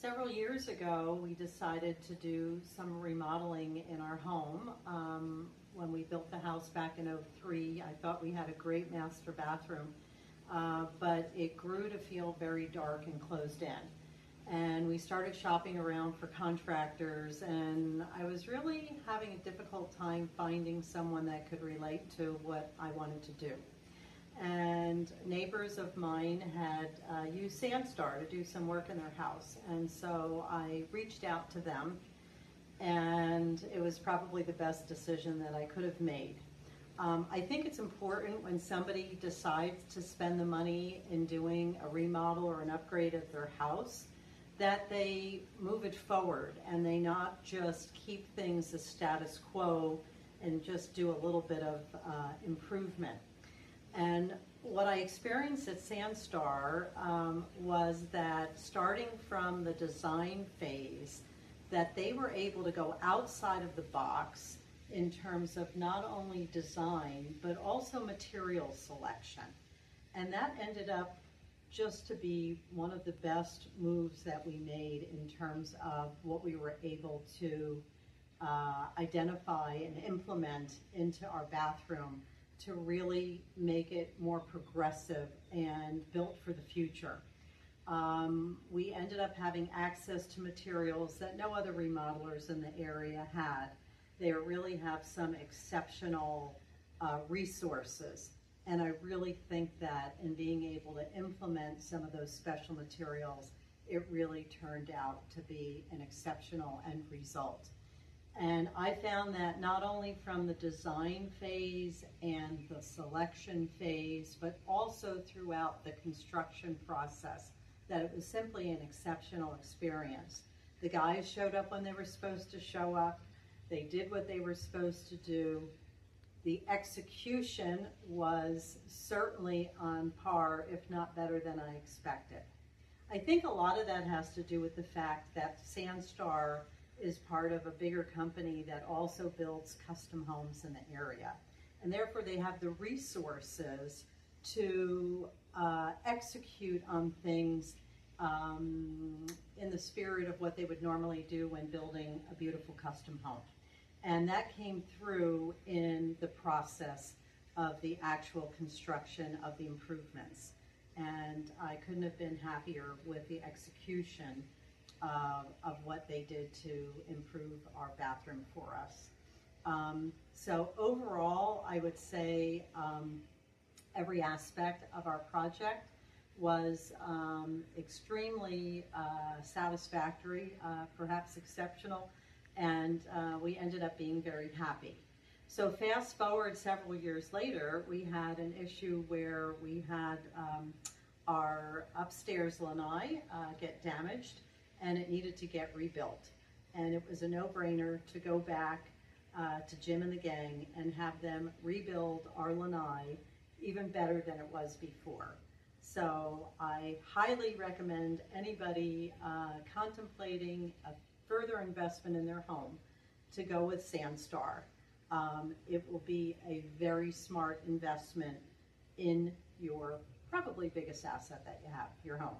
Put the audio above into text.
Several years ago, we decided to do some remodeling in our home. When we built the house back in '03, I thought we had a great master bathroom, but it grew to feel very dark and closed in. And we started shopping around for contractors, and I was really having a difficult time finding someone that could relate to what I wanted to do. And neighbors of mine had used SandStar to do some work in their house, and so I reached out to them, and it was probably the best decision that I could have made. I think it's important when somebody decides to spend the money in doing a remodel or an upgrade of their house that they move it forward and they not just keep things the status quo and just do a little bit of improvement. And what I experienced at SandStar was that starting from the design phase, that they were able to go outside of the box in terms of not only design, but also material selection. And that ended up just to be one of the best moves that we made in terms of what we were able to identify and implement into our bathroom to really make it more progressive and built for the future. We ended up having access to materials that no other remodelers in the area had. They really have some exceptional resources, and I really think that in being able to implement some of those special materials, it really turned out to be an exceptional end result. And I found that not only from the design phase and the selection phase, but also throughout the construction process, that it was simply an exceptional experience. The guys showed up when they were supposed to show up. They did what they were supposed to do. The execution was certainly on par, if not better than I expected. I think a lot of that has to do with the fact that SandStar is part of a bigger company that also builds custom homes in the area. And therefore they have the resources to execute on things in the spirit of what they would normally do when building a beautiful custom home. And that came through in the process of the actual construction of the improvements. And I couldn't have been happier with the execution of what they did to improve our bathroom for us. So overall, I would say every aspect of our project was extremely satisfactory, perhaps exceptional, and we ended up being very happy. So fast forward several years later, we had an issue where we had our upstairs lanai get damaged, and it needed to get rebuilt. And it was a no-brainer to go back to Jim and the gang and have them rebuild our lanai even better than it was before. So I highly recommend anybody contemplating a further investment in their home to go with SandStar. It will be a very smart investment in your probably biggest asset that you have, your home.